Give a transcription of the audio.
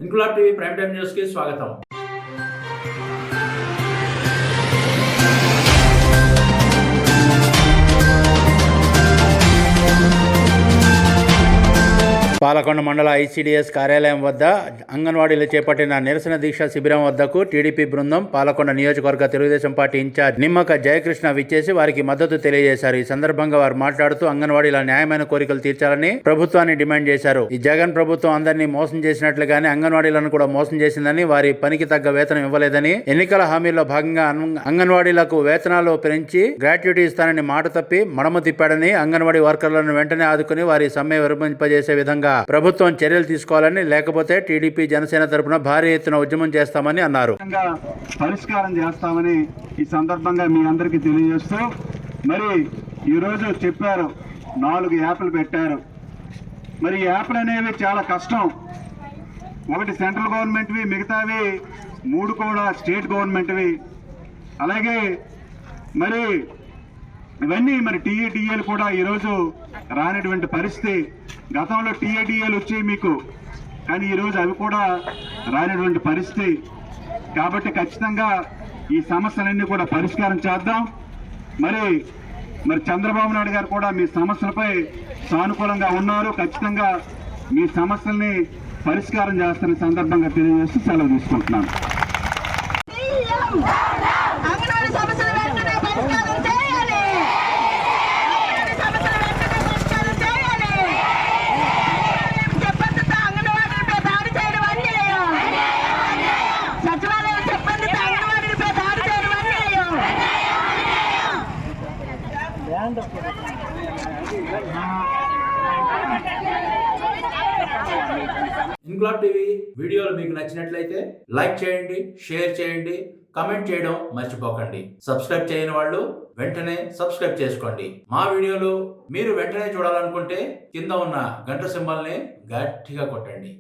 Inquilab TV prime time news కి స్వాగతం. పాలకొండ మండల ఐసిడిఎస్ కార్యాలయం వద్ద అంగన్వాడీలు చేపట్టిన నిరసన దీక్ష శిబిరం వద్దకు టీడీపీ బృందం పాలకొండ నియోజకవర్గ తెలుగుదేశం పార్టీ ఇన్ఛార్జ్ నిమ్మక జయకృష్ణ విచ్చేసి వారికి మద్దతు తెలియజేశారు. ఈ సందర్భంగా వారు మాట్లాడుతూ అంగన్వాడీల న్యాయమైన కోరికలు తీర్చాలని ప్రభుత్వాన్ని డిమాండ్ చేశారు. ఈ జగన్ ప్రభుత్వం అందరినీ మోసం చేసినట్లుగానే అంగన్వాడీలను కూడా మోసం చేసిందని, వారి పనికి తగ్గ వేతనం ఇవ్వలేదని, ఎన్నికల హామీల్లో భాగంగా అంగన్వాడీలకు వేతనాలు పెంచి గ్రాట్యుటీ ఇస్తానని మాట తప్పి మడమ తిప్పాడని, అంగన్వాడీ వర్కర్లను వెంటనే ఆదుకుని వారి సమ్మె విరమింపజేసే విధంగా ప్రభుత్వం చర్యలు తీసుకోవాలని, లేకపోతే టీడీపీ జనసేన తరపున భారీ ఎత్తున ఉద్యమం చేస్తామని అన్నారు. పరిష్కారం చేస్తామని ఈ సందర్భంగా మీ అందరికీ తెలియజేస్తూ, మరి ఈరోజు చెప్పారు 4 యాప్లు పెట్టారు. మరి ఈ యాప్లు అనేవి చాలా కష్టం. ఒకటి సెంట్రల్ గవర్నమెంట్వి, మిగతావి 3 కూడా స్టేట్ గవర్నమెంట్వి. అలాగే మరి ఇవన్నీ మరి టీఏడిఏలు కూడా ఈరోజు రానటువంటి పరిస్థితి. గతంలో టీఏడిఏలు వచ్చాయి మీకు, కానీ ఈరోజు అవి కూడా రానటువంటి పరిస్థితి. కాబట్టి ఖచ్చితంగా ఈ సమస్యలన్నీ కూడా పరిష్కారం చేద్దాం. మరి చంద్రబాబు నాయుడు గారు కూడా మీ సమస్యలపై సానుకూలంగా ఉన్నారు. ఖచ్చితంగా మీ సమస్యల్ని పరిష్కారం చేస్తున్న సందర్భంగా తెలియజేస్తూ సెలవు తీసుకుంటున్నాను. ఇంక్లాబ్ టీవీ వీడియోలు మీకు నచ్చినట్లయితే లైక్ చేయండి, షేర్ చేయండి, కమెంట్ చేయడం మర్చిపోకండి. సబ్స్క్రైబ్ చేయని వాళ్ళు వెంటనే సబ్స్క్రైబ్ చేసుకోండి. మా వీడియోలు మీరు వెంటనే చూడాలనుకుంటే కింద ఉన్న గంట సింబల్ని గట్టిగా కొట్టండి.